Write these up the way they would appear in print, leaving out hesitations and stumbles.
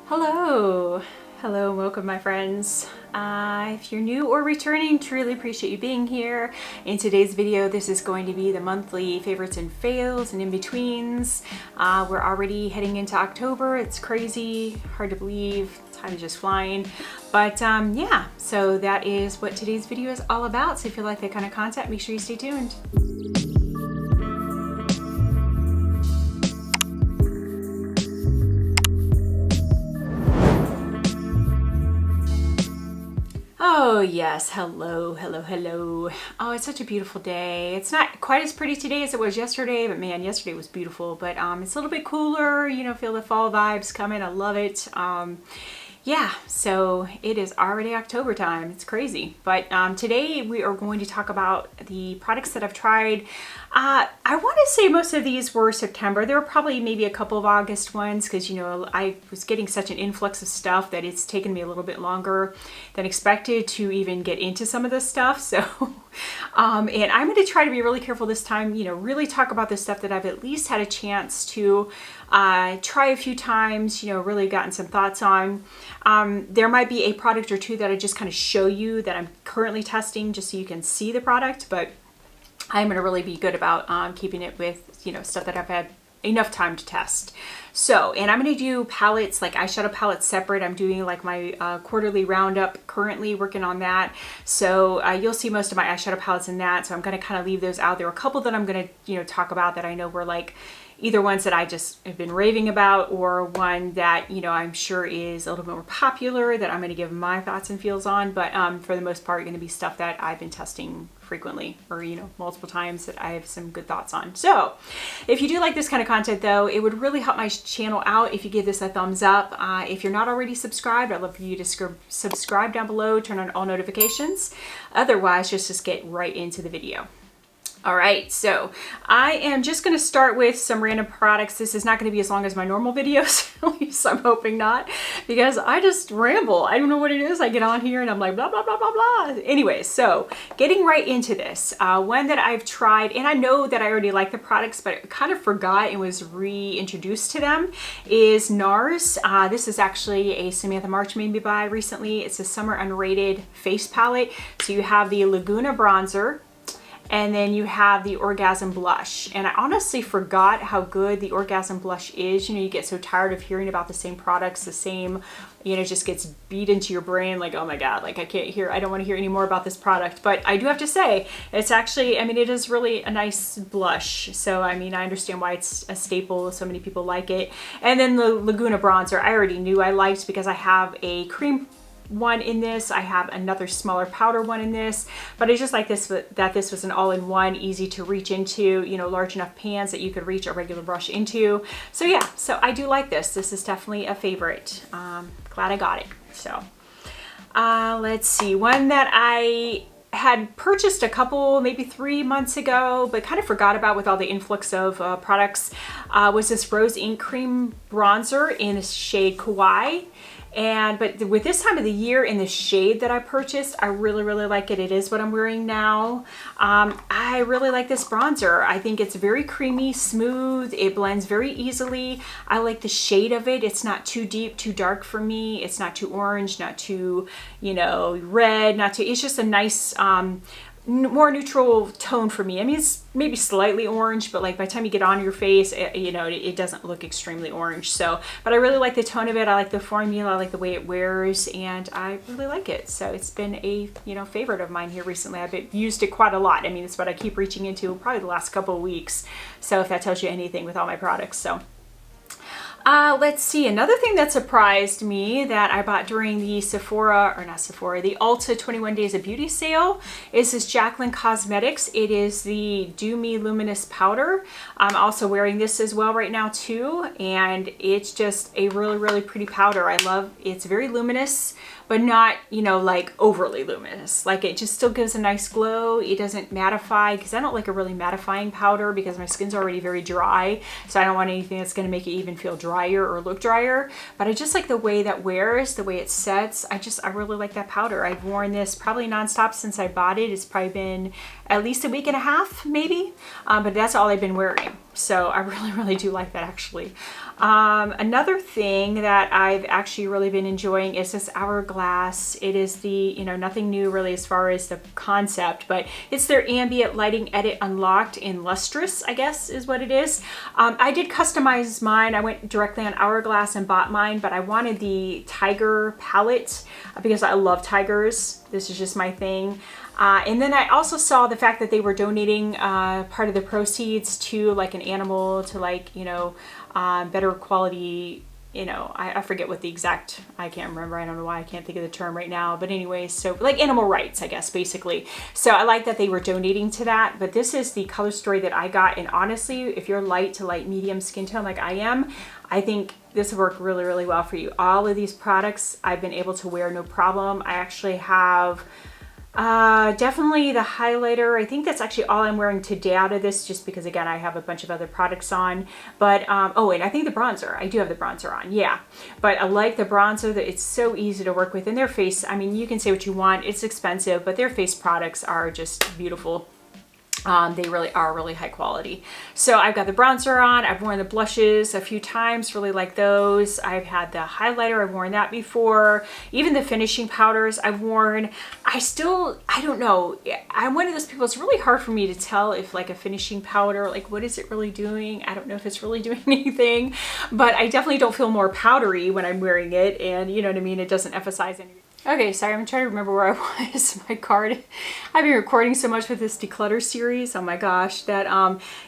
Hello, welcome my friends. If you're new or returning, truly appreciate you being here. In today's video, this is going to be the monthly favorites and fails and in-betweens. We're already heading into October. It's crazy, hard to believe, time is just flying. But yeah, so that is what today's video is all about. So if you like that kind of content, make sure you stay tuned. Oh yes, hello. Oh, it's such a beautiful day. It's not quite as pretty today as it was yesterday, but man, yesterday was beautiful. But it's a little bit cooler, you know, feel the fall vibes coming. I love it. Yeah, so it is already October time. It's crazy. But today we are going to talk about the products that I've tried. I want to say most of these were September. There were probably maybe a couple of August ones because, you know, I was getting such an influx of stuff that it's taken me a little bit longer than expected to even get into some of this stuff. So, and I'm going to try to be really careful this time, you know, really talk about the stuff that I've at least had a chance to try a few times, you know, really gotten some thoughts on. There might be a product or two that I just kind of show you that I'm currently testing just so you can see the product, but I'm going to really be good about keeping it with, you know, stuff that I've had enough time to test. So, and I'm going to do palettes, like eyeshadow palettes separate. I'm doing like my quarterly roundup, currently working on that. So you'll see most of my eyeshadow palettes in that. So I'm going to kind of leave those out. There are a couple that I'm going to, you know, talk about that I know were like either ones that I just have been raving about or one that, you know, I'm sure is a little bit more popular that I'm going to give my thoughts and feels on. But for the most part, going to be stuff that I've been testing frequently or, you know, multiple times that I have some good thoughts on. So if you do like this kind of content though, it would really help my channel out if you give this a thumbs up. If you're not already subscribed, I'd love for you to subscribe down below, turn on all notifications. Otherwise, just get right into the video. All right, so I am just going to start with some random products. This is not going to be as long as my normal videos, at least I'm hoping not, because I just ramble. I don't know what it is. I get on here and I'm like, blah, blah, blah, blah, blah. Anyway, so getting right into this, one that I've tried, and I know that I already like the products, but I kind of forgot and was reintroduced to them, is Nars. This is actually a Samantha March made me buy recently. It's a summer unrated face palette. So you have the Laguna Bronzer, and then you have the Orgasm Blush. And I honestly forgot how good the Orgasm Blush is. You know, you get so tired of hearing about the same products, the same, you know, just gets beat into your brain like, oh my God, like I don't want to hear any more about this product. But I do have to say, it's actually, I mean, it is really a nice blush. So, I mean, I understand why it's a staple. So many people like it. And then the Laguna Bronzer, I already knew I liked because I have a cream one in this. I have another smaller powder one in this, but I just like this, that this was an all-in-one, easy to reach into, you know, large enough pans that you could reach a regular brush into. So yeah, so I do like this. This is definitely a favorite. Glad I got it. So let's see, one that I had purchased a couple, maybe 3 months ago, but kind of forgot about with all the influx of products, was this Rose Ink Cream Bronzer in the shade Kauai. But with this time of the year in the shade that I purchased, I really like it. It is what I'm wearing now. I really like this bronzer. I think it's very creamy, smooth. It blends very easily. I like the shade of it. It's not too deep, too dark for me. It's not too orange, not too, you know, red, not too, it's just a nice, more neutral tone for me. I mean, it's maybe slightly orange, but like by the time you get on your face, you know, it doesn't look extremely orange. So, but I really like the tone of it. I like the formula. I like the way it wears, and I really like it. So it's been a, you know, favorite of mine here recently. I've used it quite a lot. I mean, it's what I keep reaching into probably the last couple of weeks. So if that tells you anything with all my products, so. Let's see, another thing that surprised me that I bought during the the Ulta 21 Days of Beauty sale is this Jaclyn Cosmetics. It is the Do Me Luminous Powder. I'm also wearing this as well right now too, and it's just a really pretty powder. I love, it's very luminous, but not, you know, like overly luminous. Like it just still gives a nice glow. It doesn't mattify, because I don't like a really mattifying powder because my skin's already very dry. So I don't want anything that's going to make it even feel drier or look drier. But I just like the way that wears, the way it sets. I really like that powder. I've worn this probably nonstop since I bought it. It's probably been at least a week and a half, maybe. But that's all I've been wearing. So I really do like that actually. Another thing that I've actually really been enjoying is this Hourglass. It is the, you know, nothing new really as far as the concept, but it's their Ambient Lighting Edit Unlocked in Lustrous, I guess is what it is. I did customize mine. I went directly on Hourglass and bought mine, but I wanted the tiger palette because I love tigers. This is just my thing. And then I also saw the fact that they were donating part of the proceeds to like an animal to like, you know, better quality, you know, I forget what the exact, I can't remember. I don't know why I can't think of the term right now. But anyways, so like animal rights, I guess, basically. So I like that they were donating to that. But this is the color story that I got. And honestly, if you're light to light medium skin tone like I am, I think this will work really well for you. All of these products I've been able to wear no problem. I actually have definitely the highlighter. I think that's actually all I'm wearing today out of this, just because again I have a bunch of other products on. But oh, and I think the bronzer, I do have the bronzer on, yeah. But I like the bronzer, that it's so easy to work with. And their face, I mean, you can say what you want, it's expensive, but their face products are just beautiful. They really are really high quality. So I've got the bronzer on. I've worn the blushes a few times, really like those. I've had the highlighter, I've worn that before. Even the finishing powders I've worn. I don't know. I'm one of those people, it's really hard for me to tell if like a finishing powder, like what is it really doing? I don't know if it's really doing anything, but I definitely don't feel more powdery when I'm wearing it. And you know what I mean? It doesn't emphasize anything. Okay, sorry, I'm trying to remember where I was. My card. I've been recording so much with this declutter series. Oh my gosh, that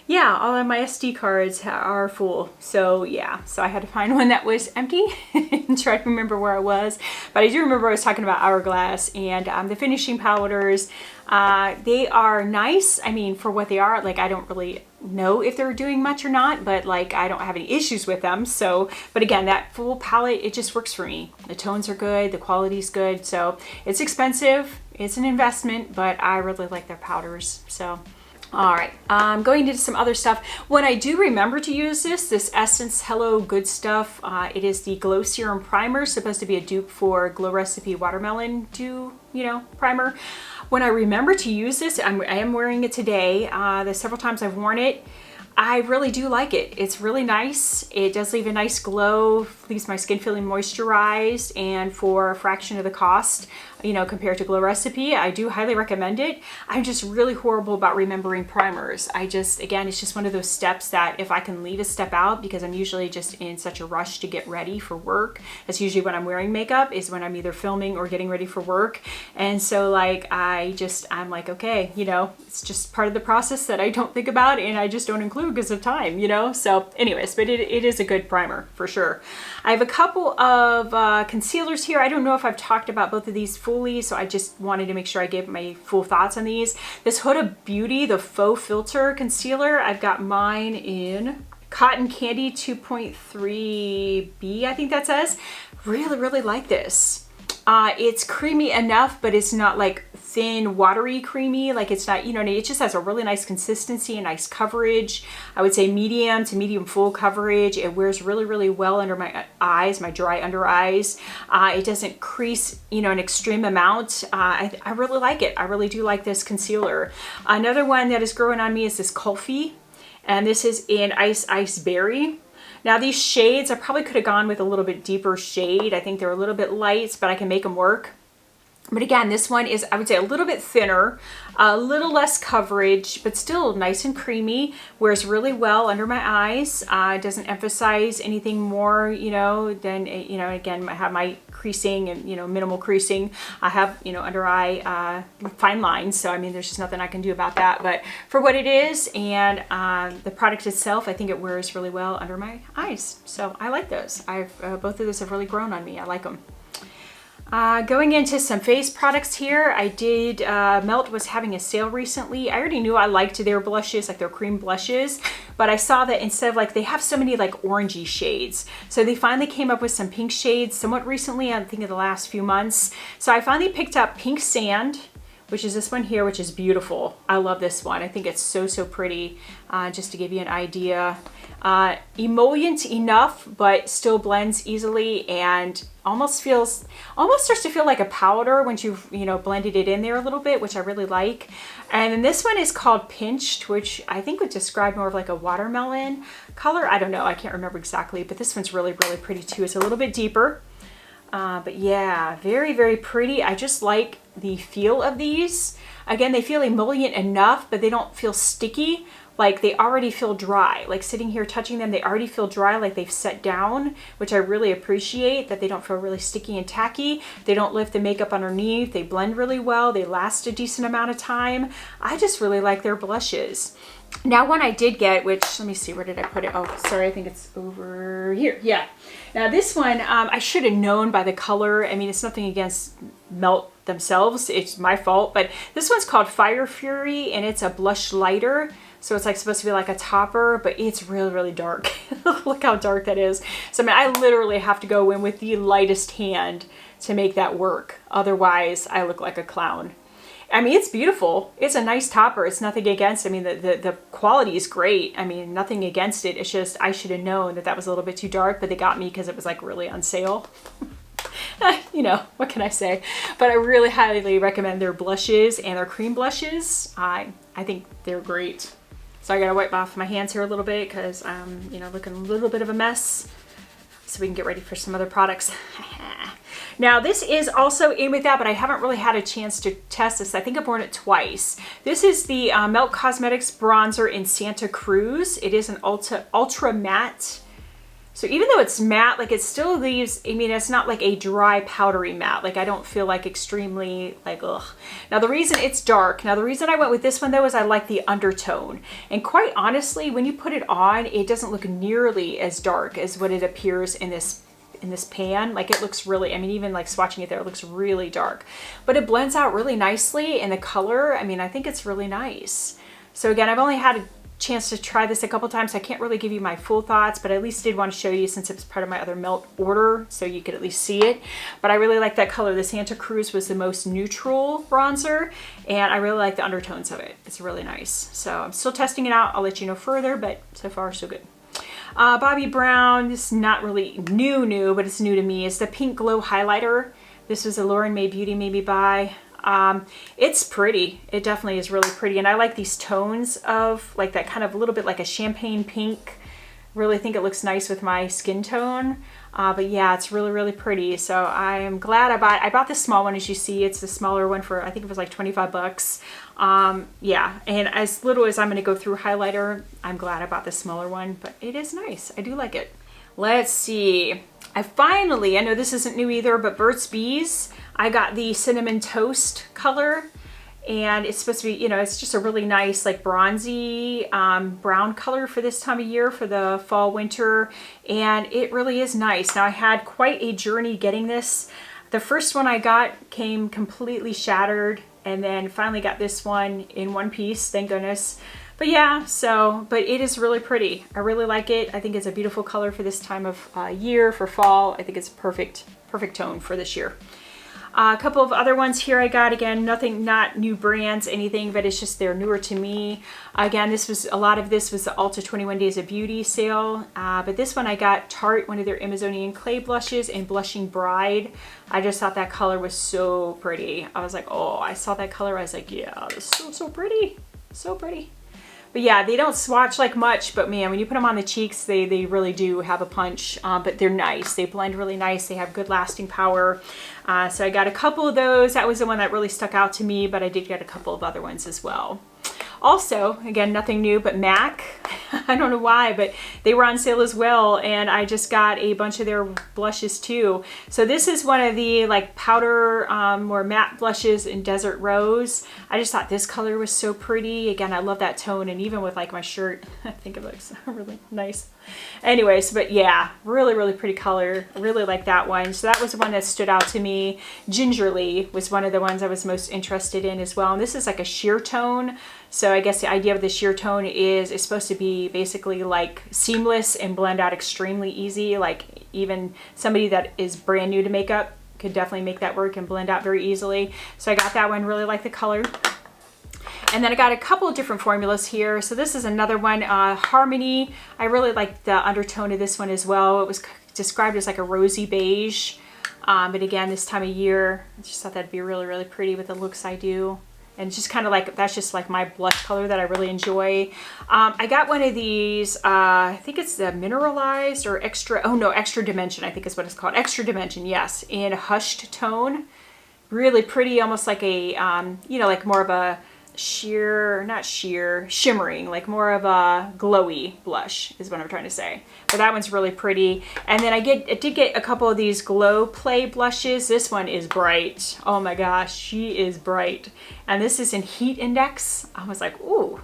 yeah, all of my SD cards are full. So yeah, so I had to find one that was empty and try to remember where I was. But I do remember I was talking about Hourglass and the finishing powders. They are nice. I mean, for what they are, like I don't really know if they're doing much or not, but like I don't have any issues with them. So, but again, that full palette, it just works for me. The tones are good, the quality's good. So it's expensive, it's an investment, but I really like their powders. So all right, going into some other stuff. When I do remember to use this Essence Hello Good Stuff, it is the Glow Serum Primer, supposed to be a dupe for Glow Recipe Watermelon Dew, you know, primer. When I remember to use this, I am wearing it today. The several times I've worn it, I really do like it. It's really nice. It does leave a nice glow, leaves my skin feeling moisturized, and for a fraction of the cost, you know, compared to Glow Recipe, I do highly recommend it. I'm just really horrible about remembering primers. Again, it's just one of those steps that if I can leave a step out, because I'm usually just in such a rush to get ready for work. That's usually when I'm wearing makeup, is when I'm either filming or getting ready for work. And so like, I'm like, okay, you know, it's just part of the process that I don't think about and I just don't include because of time, you know? So anyways, but it is a good primer for sure. I have a couple of concealers here. I don't know if I've talked about both of these fully, so I just wanted to make sure I gave my full thoughts on these. This Huda Beauty, the Faux Filter Concealer, I've got mine in Cotton Candy 2.3B, I think that says. Really like this. It's creamy enough, but it's not like thin, watery creamy. Like it's not, you know, it just has a really nice consistency and nice coverage. I would say medium to medium full coverage. It wears really well under my eyes, my dry under eyes. It doesn't crease, you know, an extreme amount. I really like it. I really do like this concealer. Another one that is growing on me is this Kulfi, and this is in Ice Berry. Now these shades, I probably could have gone with a little bit deeper shade. I think they're a little bit light, but I can make them work. But again, this one is, I would say, a little bit thinner, a little less coverage, but still nice and creamy. Wears really well under my eyes. It doesn't emphasize anything more, you know, than, you know, again, I have my creasing and, you know, minimal creasing. I have, you know, under eye fine lines. So, I mean, there's just nothing I can do about that. But for what it is and the product itself, I think it wears really well under my eyes. So I like those. Both of those have really grown on me. I like them. Going into some face products here, I did, Melt was having a sale recently. I already knew I liked their blushes, like their cream blushes, but I saw that instead of like, they have so many like orangey shades. So they finally came up with some pink shades somewhat recently, I think in the last few months. So I finally picked up Pink Sand, which is this one here, which is beautiful. I love this one. I think it's so, so pretty. Just to give you an idea. Emollient enough, but still blends easily and almost starts to feel like a powder once you've, you know, blended it in there a little bit, which I really like. And then this one is called Pinched, which I think would describe more of like a watermelon color. I don't know, I can't remember exactly, but this one's really, really pretty too. It's a little bit deeper. But yeah, very, very pretty. I just like the feel of these. Again, they feel emollient enough, but they don't feel sticky. Like they already feel dry. Like sitting here touching them, they already feel dry, like they've set down, which I really appreciate, that they don't feel really sticky and tacky. They don't lift the makeup underneath. They blend really well. They last a decent amount of time. I just really like their blushes. Now one I did get, which, let me see, where did I put it? Oh, sorry, I think it's over here. Yeah. Now this one, I should have known by the color. I mean, it's nothing against Melt themselves. It's my fault. But this one's called Fire Fury, and it's a blush lighter. So it's like supposed to be like a topper, but it's really, really dark. Look how dark that is. So I mean, I literally have to go in with the lightest hand to make that work. Otherwise, I look like a clown. I mean, it's beautiful. It's a nice topper. It's nothing against, I mean, the quality is great. I mean, nothing against it. It's just, I should have known that that was a little bit too dark, but they got me because it was like really on sale. You know, what can I say? But I really highly recommend their blushes and their cream blushes. I think they're great. So I gotta wipe off my hands here a little bit because I'm, you know, looking a little bit of a mess, so we can get ready for some other products. Now this is also in with that, but I haven't really had a chance to test this. I think I've worn it twice. This is the Melt Cosmetics bronzer in Santa Cruz. It is an ultra matte. So even though it's matte, like it still leaves, I mean, it's not like a dry powdery matte. Like I don't feel like extremely like, ugh. Now the reason it's dark, now the reason I went with this one though is I like the undertone. And quite honestly, when you put it on, it doesn't look nearly as dark as what it appears in this pan. Like it looks really, I mean, even like swatching it there, it looks really dark. But it blends out really nicely, and the color, I mean, I think it's really nice. So again, I've only had a chance to try this a couple times. I can't really give you my full thoughts, but I at least did want to show you since it's part of my other Melt order, so you could at least see it. But I really like that color. The Santa Cruz was the most neutral bronzer, and I really like the undertones of it. It's really nice. So I'm still testing it out. I'll let you know further, but so far so good. Bobbi Brown, this is not really new, but it's new to me. It's the Pink Glow Highlighter. This was a Lauren May Beauty made me buy. It's pretty. It definitely is really pretty. And I like these tones of like that kind of a little bit like a champagne pink. Really think it looks nice with my skin tone. But yeah, it's really, really pretty. So I am glad I bought this small one. As you see, it's the smaller one for, I think it was like 25 bucks. Yeah, and as little as I'm going to go through highlighter, I'm glad I bought the smaller one, but it is nice. I do like it. Let's see. I know this isn't new either, but Burt's Bees, I got the Cinnamon Toast color, and it's supposed to be, you know, it's just a really nice like bronzy brown color for this time of year, for the fall winter, and it really is nice. Now I had quite a journey getting this. The first one I got came completely shattered, and then finally got this one in one piece, thank goodness. But yeah, but it is really pretty. I really like it. I think it's a beautiful color for this time of year, for fall. I think it's perfect tone for this year. A couple of other ones here I got, again, not new brands, anything, but it's just they're newer to me. Again, a lot of this was the Ulta 21 Days of Beauty sale, but this one I got Tarte, one of their Amazonian clay blushes in Blushing Bride. I just thought that color was so pretty. I was like, oh, I saw that color, I was like, yeah, this is so pretty, so pretty. But yeah, they don't swatch like much, but man, when you put them on the cheeks, they really do have a punch, but they're nice. They blend really nice. They have good lasting power. So I got a couple of those. That was the one that really stuck out to me, but I did get a couple of other ones as well. Also, again, nothing new, but MAC, I don't know why, but they were on sale as well, and I just got a bunch of their blushes too. So this is one of the like powder, more matte blushes in Desert Rose. I just thought this color was so pretty. Again, I love that tone, and even with like my shirt, I think it looks really nice. Anyways, but yeah, really, really pretty color. I really like that one. So that was the one that stood out to me. Gingerly was one of the ones I was most interested in as well. And this is like a sheer tone. So I guess the idea of the sheer tone is it's supposed to be basically like seamless and blend out extremely easy. Like even somebody that is brand new to makeup could definitely make that work and blend out very easily. So I got that one, really like the color. And then I got a couple of different formulas here. So this is another one, Harmony. I really like the undertone of this one as well. It was described as like a rosy beige. But again, this time of year, I just thought that'd be really, really pretty with the looks I do. And just kind of like, that's just like my blush color that I really enjoy. I got one of these, I think it's the mineralized or extra, oh no, extra dimension, I think is what it's called. Extra dimension, yes, in a hushed tone. Really pretty, almost like a, you know, like more of a sheer, not sheer, shimmering, like more of a glowy blush is what I'm trying to say. But that one's really pretty. And then I did get a couple of these Glow Play blushes. This one is bright. Oh my gosh, she is bright. And this is in Heat Index. I was like, ooh,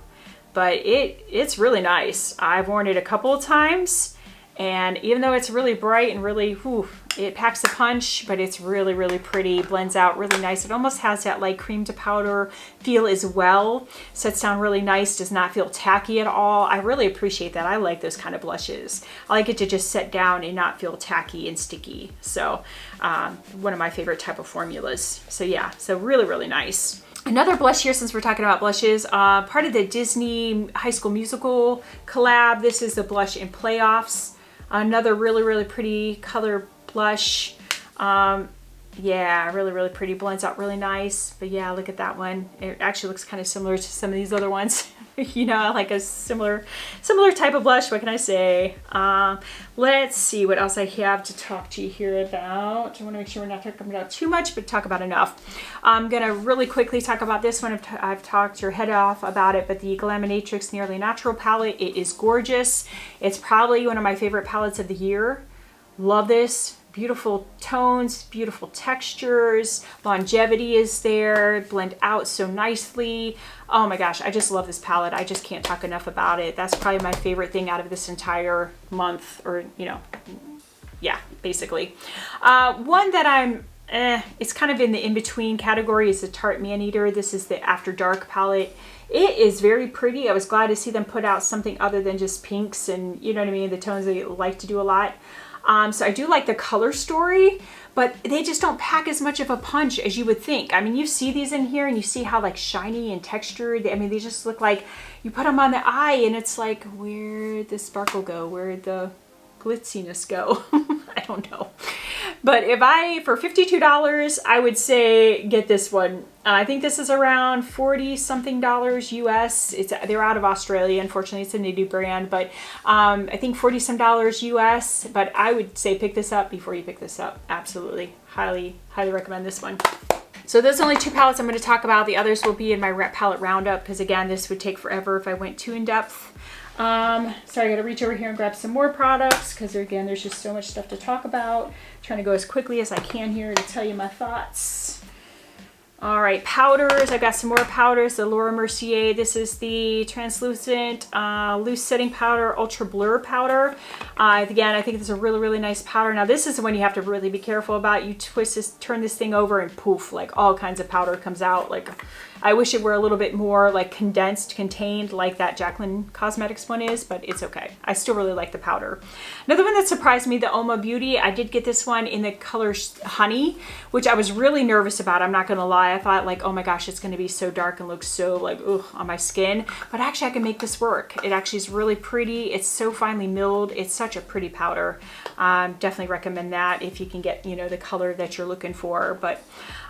but it's really nice. I've worn it a couple of times, and even though it's really bright and really, whew, it packs a punch, but it's really, really pretty, blends out really nice. It almost has that like cream to powder feel as well. Sets down really nice, does not feel tacky at all. I really appreciate that. I like those kind of blushes. I like it to just set down and not feel tacky and sticky. So one of my favorite type of formulas. So yeah, so really, really nice. Another blush here, since we're talking about blushes, part of the Disney High School Musical collab. This is the blush in Playoffs. Another really, really pretty color blush. Yeah, really, really pretty. Blends out really nice. But yeah, look at that one. It actually looks kind of similar to some of these other ones. You know, like a similar type of blush. What can I say? Let's see what else I have to talk to you here about. I want to make sure we're not talking about too much, but talk about enough. I'm going to really quickly talk about this one. I've talked your head off about it, but the Glaminatrix Nearly Natural palette. It is gorgeous. It's probably one of my favorite palettes of the year. Love this. Beautiful tones, beautiful textures, longevity is there, blend out so nicely. Oh my gosh, I just love this palette. I just can't talk enough about it. That's probably my favorite thing out of this entire month, or, you know, yeah, basically. One that I'm, it's kind of in the in-between category is the Tart Man-Eater. This is the After Dark palette. It is very pretty. I was glad to see them put out something other than just pinks and, you know what I mean, the tones they like to do a lot. So I do like the color story, but they just don't pack as much of a punch as you would think. I mean, you see these in here and you see how like shiny and textured. I mean, they just look like you put them on the eye and it's like, where'd the sparkle go? Where'd the glitziness go? I don't know. But if for $52, I would say get this one. I think this is around 40 something dollars US. They're out of Australia. Unfortunately, it's a new brand, but I think 40 some dollars US. But I would say pick this up before you pick this up. Absolutely. Highly, highly recommend this one. So those are only two palettes I'm going to talk about. The others will be in my palette roundup, because again, this would take forever if I went too in depth. So I got to reach over here and grab some more products, because again, there's just so much stuff to talk about. Trying to go as quickly as I can here to tell you my thoughts. All right, powders. I've got some more powders. The Laura Mercier. This is the translucent loose setting powder, ultra blur powder. Again, I think it's a really, really nice powder. Now this is the one you have to really be careful about. You twist this, turn this thing over, and poof, like all kinds of powder comes out. Like, I wish it were a little bit more like condensed, contained, like that Jaclyn Cosmetics one is, but it's okay. I still really like the powder. Another one that surprised me, the Huda Beauty. I did get this one in the color Honey, which I was really nervous about. I'm not gonna lie. I thought like, oh my gosh, it's gonna be so dark and look so like, ugh, on my skin. But actually I can make this work. It actually is really pretty. It's so finely milled. It's such a pretty powder. Definitely recommend that if you can get, you know, the color that you're looking for. But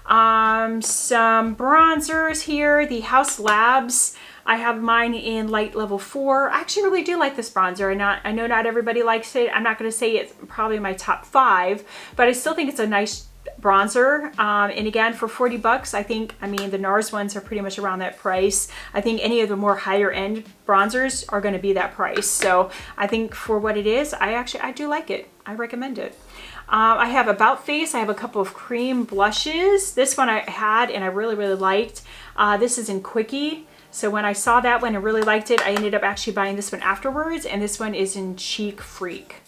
some bronzers here, the Haus Labs. I have mine in light level 4. I actually really do like this bronzer. I know not everybody likes it. I'm not going to say it's probably my top 5, but I still think it's a nice bronzer. And again, for 40 bucks, I think, I mean, the Nars ones are pretty much around that price. I think any of the more higher end bronzers are going to be that price. So I think for what it is, I do like it. I recommend it. I have About Face. I have a couple of cream blushes. This one I had and I really, really liked. This is in Quickie. So when I saw that one and really liked it, I ended up actually buying this one afterwards. And this one is in Cheek Freak.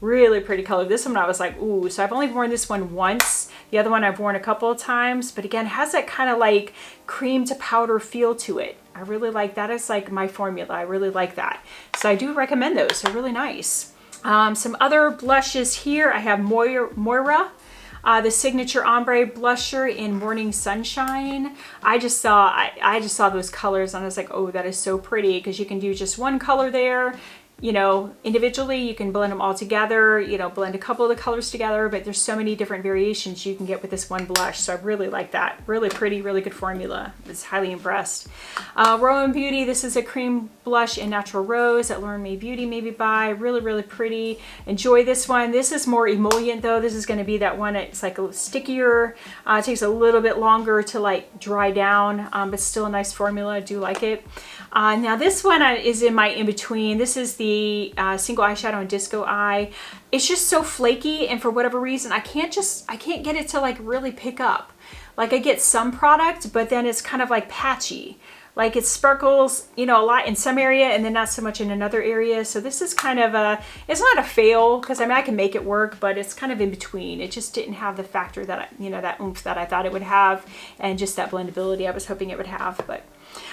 Really pretty color. This one I was like, ooh. So I've only worn this one once. The other one I've worn a couple of times. But again, it has that kind of like cream to powder feel to it. I really like that. It's like my formula. I really like that. So I do recommend those. They're really nice. Some other blushes here. I have Moira. the Signature Ombre Blusher in Morning Sunshine. I just saw those colors and I was like, oh, that is so pretty, because you can do just one color there. You know, individually, you can blend them all together, you know, blend a couple of the colors together, but there's so many different variations you can get with this one blush. So I really like that. Really pretty, really good formula. I was highly impressed. Rowan Beauty, this is a cream blush in Natural Rose that Lauren May Beauty maybe buy. Really, really pretty. Enjoy this one. This is more emollient though. This is going to be that one that's like a little stickier. It takes a little bit longer to like dry down, but still a nice formula. I do like it. Now this one is in my in-between. This is the single eyeshadow in Disco Eye. It's just so flaky, and for whatever reason I can't get it to like really pick up. Like I get some product, but then it's kind of like patchy. Like it sparkles, you know, a lot in some area and then not so much in another area. So this is kind of it's not a fail, because I mean I can make it work, but it's kind of in between. It just didn't have the factor that you know, that oomph that I thought it would have, and just that blendability I was hoping it would have. But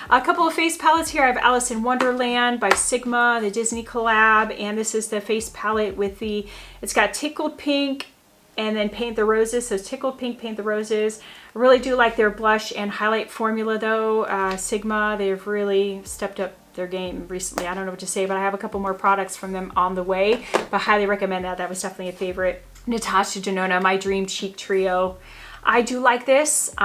a couple of face palettes here. I have Alice in Wonderland by Sigma, the Disney collab, and this is the face palette with it's got Tickled Pink and then Paint the Roses. So Tickled Pink, Paint the Roses. I really do like their blush and highlight formula though. Sigma, they've really stepped up their game recently. I don't know what to say, but I have a couple more products from them on the way, but highly recommend that. That was definitely a favorite. Natasha Denona, My Dream Cheek Trio. I do like this.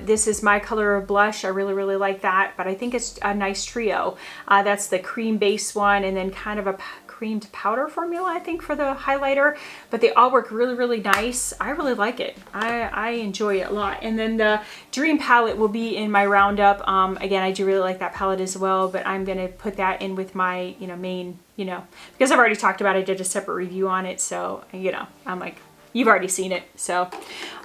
This is my color of blush. I really, really like that, but I think it's a nice trio. That's the cream base one, and then kind of a cream to powder formula, I think, for the highlighter, but they all work really, really nice. I really like it. I enjoy it a lot. And then the Dream palette will be in my roundup. Again, I do really like that palette as well, but I'm going to put that in with my, you know, main, you know, because I've already talked about it. I did a separate review on it. So, you know, I'm like, you've already seen it. So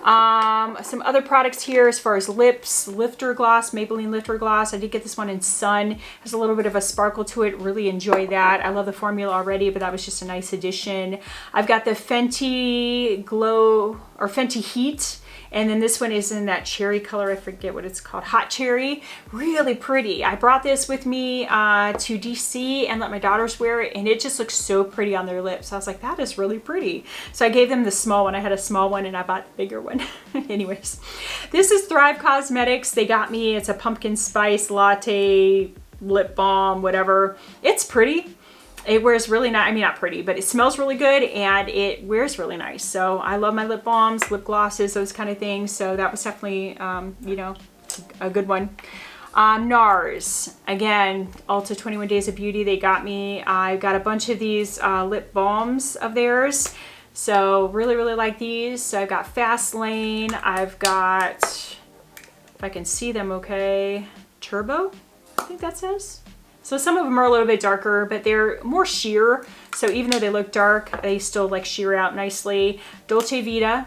some other products here as far as lips, Lifter Gloss, Maybelline Lifter Gloss. I did get this one in Sun. Has a little bit of a sparkle to it. Really enjoy that. I love the formula already, but that was just a nice addition. I've got the Fenty Glow or Fenty Heat. And then this one is in that cherry color. I forget what it's called. Hot Cherry. Really pretty. I brought this with me to DC and let my daughters wear it. And it just looks so pretty on their lips. I was like, that is really pretty. So I gave them the small one. I had a small one and I bought the bigger one. Anyways, this is Thrive Cosmetics. They got me. It's a pumpkin spice latte lip balm, whatever. It's pretty. It wears really nice. I mean, not pretty, but it smells really good and it wears really nice. So I love my lip balms, lip glosses, those kind of things. So that was definitely, you know, a good one. Nars, again, Ulta 21 Days of Beauty. They got me. I got a bunch of these lip balms of theirs. So really, really like these. So I've got Fast Lane. I've got, if I can see them okay, Turbo, I think that says. So some of them are a little bit darker, but they're more sheer. So even though they look dark, they still like sheer out nicely. Dolce Vita.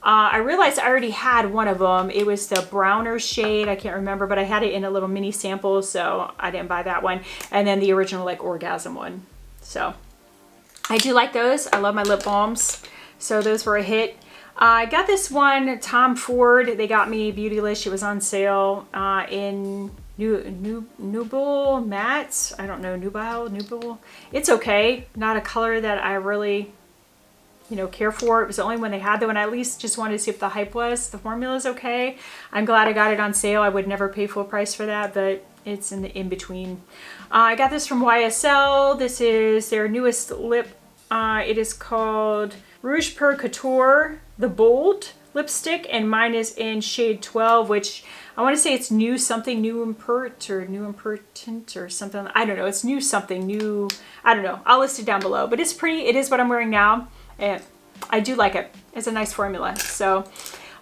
I realized I already had one of them. It was the browner shade. I can't remember, but I had it in a little mini sample, so I didn't buy that one. And then the original like Orgasm one. So I do like those. I love my lip balms. So those were a hit. I got this one, Tom Ford. They got me Beautylish. It was on sale in Nubile Matte. I don't know, Nubile. It's okay. Not a color that I really, you know, care for. It was the only one they had though, and I at least just wanted to see if the hype was. The formula's okay. I'm glad I got it on sale. I would never pay full price for that, but it's in the in-between. I got this from YSL. This is their newest lip. It is called Rouge Per Couture, the Bold lipstick, and mine is in shade 12, which I want to say it's new something, new impert or new impertinent or something. I don't know. It's new something, new, I don't know. I'll list it down below, but it's pretty. It is what I'm wearing now, and I do like it. It's a nice formula. So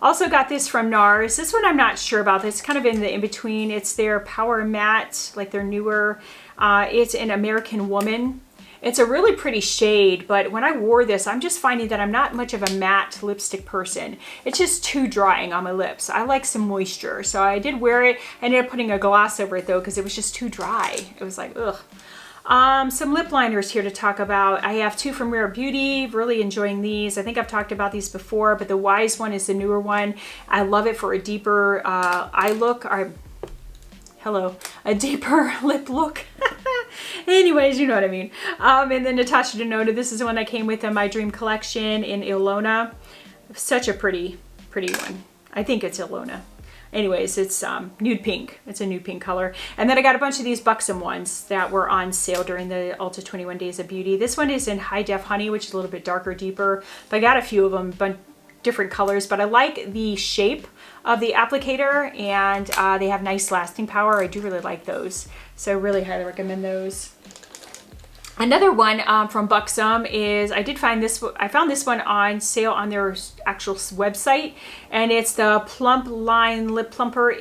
also got this from Nars. This one I'm not sure about. It's kind of in the in-between. It's their Power Matte, like their newer. It's an American Woman. It's a really pretty shade, but when I wore this, I'm just finding that I'm not much of a matte lipstick person. It's just too drying on my lips. I like some moisture, so I did wear it. I ended up putting a gloss over it though, because it was just too dry. It was like, ugh. Some lip liners here to talk about. I have two from Rare Beauty. Really enjoying these. I think I've talked about these before, but the Wise one is the newer one. I love it for a deeper eye look. A deeper lip look. Anyways, you know what I mean. And then Natasha Denona, this is the one that came with My Dream collection in Ilona. Such a pretty one. I think it's Ilona. Anyways, it's nude pink. It's a nude pink color. And then I got a bunch of these Buxom ones that were on sale during the Ulta 21 Days of Beauty. This one is in High Def Honey, which is a little bit darker, deeper. But I got a few of them, but different colors. But I like the shape of the applicator, and they have nice lasting power. I do really like those. So really highly recommend those. Another one from Buxom is, I found this one on sale on their actual website, and it's the Plump Line Lip Plumper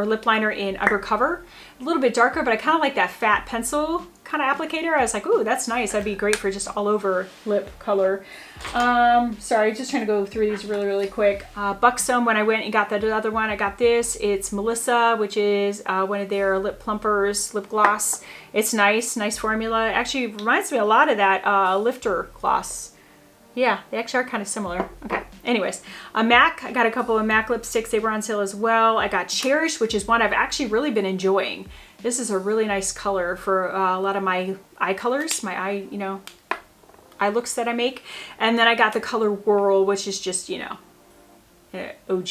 lip liner in Undercover. A little bit darker, but I kind of like that fat pencil kind of applicator. I was like, ooh, that's nice. That'd be great for just all over lip color. Sorry, just trying to go through these really quick. Buxom, when I went and got the other one, I got this. It's Melissa, which is one of their lip plumpers, lip gloss. It's nice formula. Actually reminds me a lot of that Lifter gloss. Yeah, they actually are kind of similar. Okay, anyways, MAC, I got a couple of MAC lipsticks. They were on sale as well. I got Cherish, which is one I've actually really been enjoying. This is a really nice color for a lot of my eye colors, my eye, eye looks that I make. And then I got the color Whirl, which is just, OG.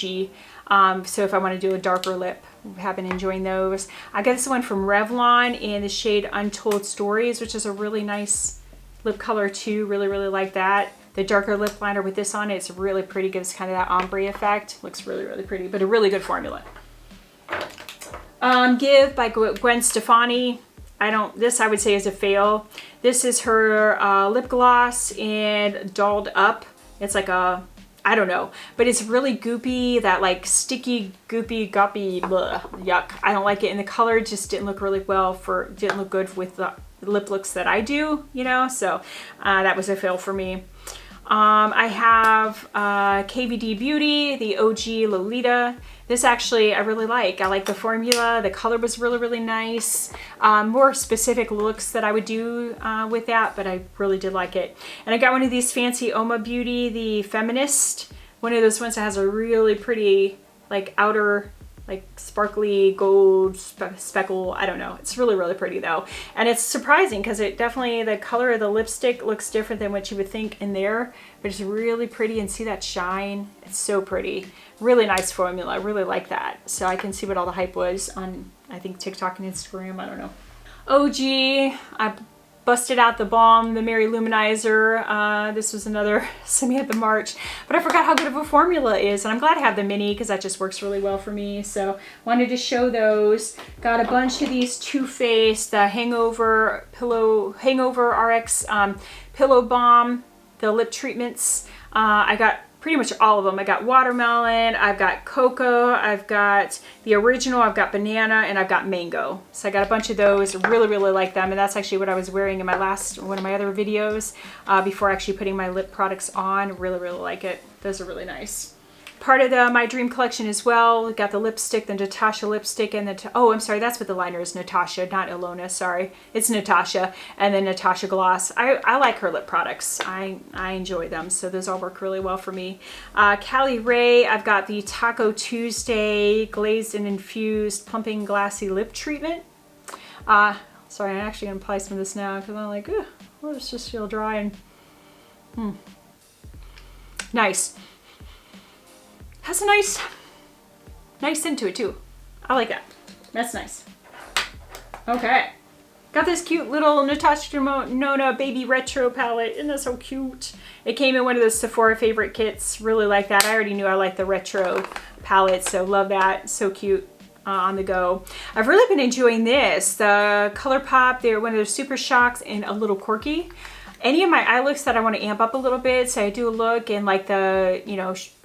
So if I want to do a darker lip, have been enjoying those. I got this one from Revlon in the shade Untold Stories, which is a really nice lip color too. Really like that. The darker lip liner with this on it, it's really pretty, gives kind of that ombre effect. Looks really pretty, but a really good formula. Give by Gwen Stefani. This I would say is a fail. This is her lip gloss in Dolled Up. It's like a, I don't know, but it's really goopy, that like sticky, goopy, guppy, bleh, yuck. I don't like it, and the color just didn't look really well didn't look good with the lip looks that I do, so that was a fail for me. I have KVD Beauty, the OG Lolita. This actually I really like. I like the formula. The color was really nice. More specific looks that I would do with that, but I really did like it. And I got one of these fancy Oma Beauty, the Feminist. One of those ones that has a really pretty like outer like sparkly gold speckle. I don't know. It's really pretty though. And it's surprising because it definitely, the color of the lipstick looks different than what you would think in there, but it's really pretty, and see that shine? It's so pretty. Really nice formula. I really like that. So I can see what all the hype was on, I think, TikTok and Instagram. I don't know. OG, I busted out the Balm, the Mary Luminizer. This was another semi at the March, but I forgot how good of a formula it is, and I'm glad I have the mini because that just works really well for me. So wanted to show those. Got a bunch of these Too Faced, the Hangover RX Pillow Balm, the lip treatments. I got pretty much all of them. I got watermelon, I've got cocoa, I've got the original, I've got banana, and I've got mango. So I got a bunch of those. Really like them, and that's actually what I was wearing in my one of my other videos before actually putting my lip products on. Really like it. Those are really nice. Part of My Dream collection as well. Got the lipstick, the Natasha lipstick, and oh, I'm sorry, that's what the liner is. Natasha, not Ilona, sorry. It's Natasha, and then Natasha gloss. I like her lip products. I enjoy them, so those all work really well for me. Callie Ray, I've got the Taco Tuesday Glazed and Infused Plumping Glassy Lip Treatment. Sorry, I'm actually going to apply some of this now because I'm like, well, it's just feel dry and nice. Has a nice scent to it too. I like that. That's nice. Okay. Got this cute little Natasha Nona Baby Retro palette. Isn't that so cute? It came in one of those Sephora favorite kits. Really like that. I already knew I liked the retro palette, so love that. So cute on the go. I've really been enjoying this. The ColourPop, they're one of those Super Shocks and a little quirky. Any of my eye looks that I want to amp up a little bit, so I do a look and like the,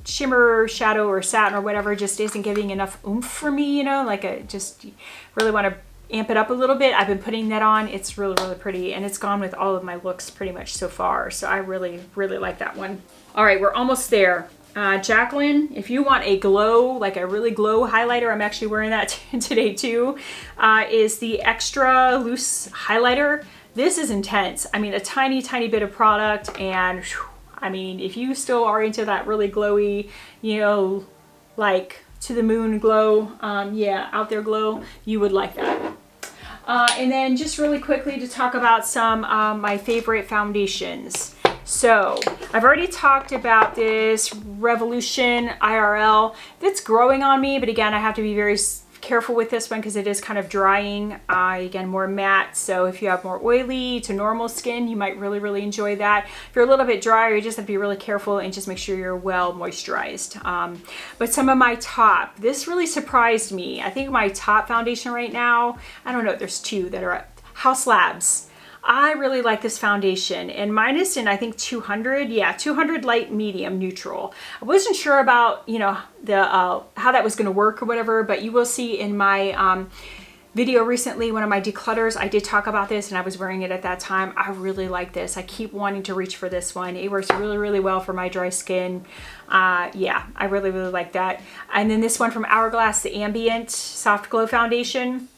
shimmer, shadow, or satin or whatever just isn't giving enough oomph for me, like I just really want to amp it up a little bit. I've been putting that on. It's really pretty, and it's gone with all of my looks pretty much so far, so I really like that one. All right, we're almost there. Jaclyn, if you want a glow, like a really glow highlighter, I'm actually wearing that today too, is the Extra Loose Highlighter. This is intense. I mean, a tiny bit of product, and I mean, if you still are into that really glowy, like to the moon glow, yeah, out there glow, you would like that. And then just really quickly to talk about some my favorite foundations. So I've already talked about this Revolution IRL that's growing on me, but again, I have to be very careful with this one because it is kind of drying. Again, more matte. So if you have more oily to normal skin, you might really enjoy that. If you're a little bit drier, you just have to be really careful and just make sure you're well moisturized. But some of my top, this really surprised me. I think my top foundation right now, I don't know, there's two that are at Haus Labs. I really like this foundation, and mine is in, I think, 200. Yeah, 200 light, medium, neutral. I wasn't sure about, you know, the how that was going to work or whatever, but you will see in my video recently, one of my declutters, I did talk about this, and I was wearing it at that time. I really like this. I keep wanting to reach for this one. It works really well for my dry skin. Yeah, I really like that. And then this one from Hourglass, the Ambient Soft Glow Foundation.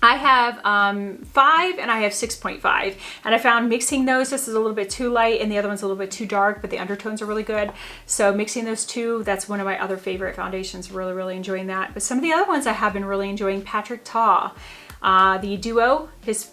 I have 5 and I have 6.5, and I found mixing those, this is a little bit too light and the other one's a little bit too dark, but the undertones are really good. So mixing those two, that's one of my other favorite foundations. Really enjoying that. But some of the other ones I have been really enjoying. Patrick Ta, the Duo, his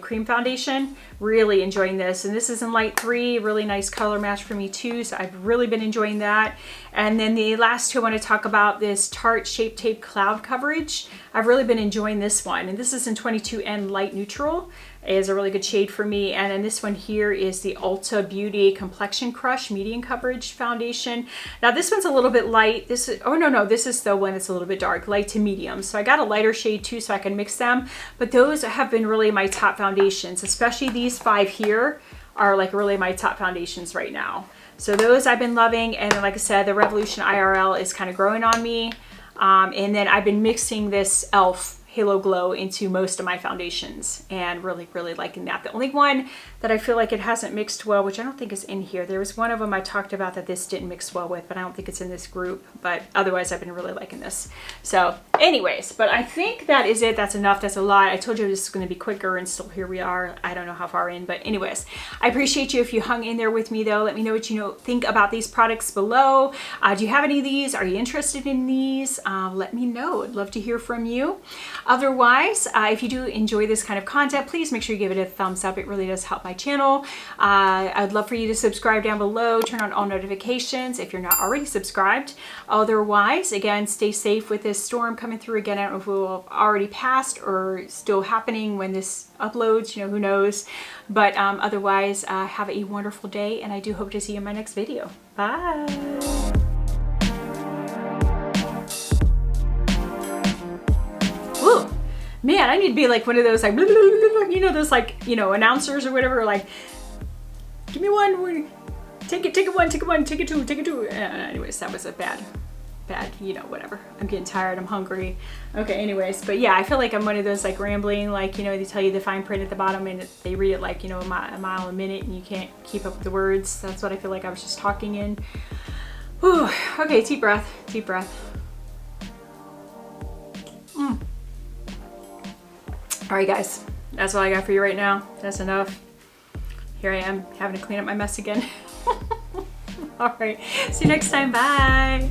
cream foundation, really enjoying this. And this is in light 3, really nice color match for me too. So I've really been enjoying that. And then the last two I want to talk about, this Tarte Shape Tape Cloud Coverage. I've really been enjoying this one. And this is in 22N light neutral. It is a really good shade for me. And then this one here is the Ulta Beauty Complexion Crush Medium Coverage Foundation. Now this one's a little bit light. This is, oh no, this is the one that's a little bit dark, light to medium. So I got a lighter shade too, so I can mix them. But those have been really my top foundations, especially these 5 here are like really my top foundations right now. So those I've been loving. And then, like I said, the Revolution IRL is kind of growing on me. And then I've been mixing this e.l.f. Halo Glow into most of my foundations, and really liking that. The only one that I feel like it hasn't mixed well, which I don't think is in here, there was one of them I talked about that this didn't mix well with, but I don't think it's in this group. But otherwise I've been really liking this. So anyways, but I think that is it. That's enough. That's a lot. I told you this is going to be quicker, and still here we are. I don't know how far in, but anyways, I appreciate you if you hung in there with me though. Let me know what you think about these products below. Do you have any of these? Are you interested in these? Let me know. I'd love to hear from you. Otherwise, if you do enjoy this kind of content, please make sure you give it a thumbs up. It really does help my channel. I'd love for you to subscribe down below, turn on all notifications if you're not already subscribed. Otherwise, again, stay safe with this storm coming through. Again, I don't know if it will have already passed or still happening when this uploads, who knows. But otherwise, have a wonderful day, and I do hope to see you in my next video. Bye. Man, I need to be like one of those, like, those, like, announcers or whatever, like, give me one, take it one, take it two. Anyways, that was a bad, whatever. I'm getting tired, I'm hungry. Okay, anyways, but yeah, I feel like I'm one of those, like, rambling, like, they tell you the fine print at the bottom and they read it like, a mile a minute, and you can't keep up with the words. That's what I feel like I was just talking in. Whew. Okay, deep breath. All right, guys, that's all I got for you right now. That's enough. Here I am having to clean up my mess again. All right, see you next time. Bye.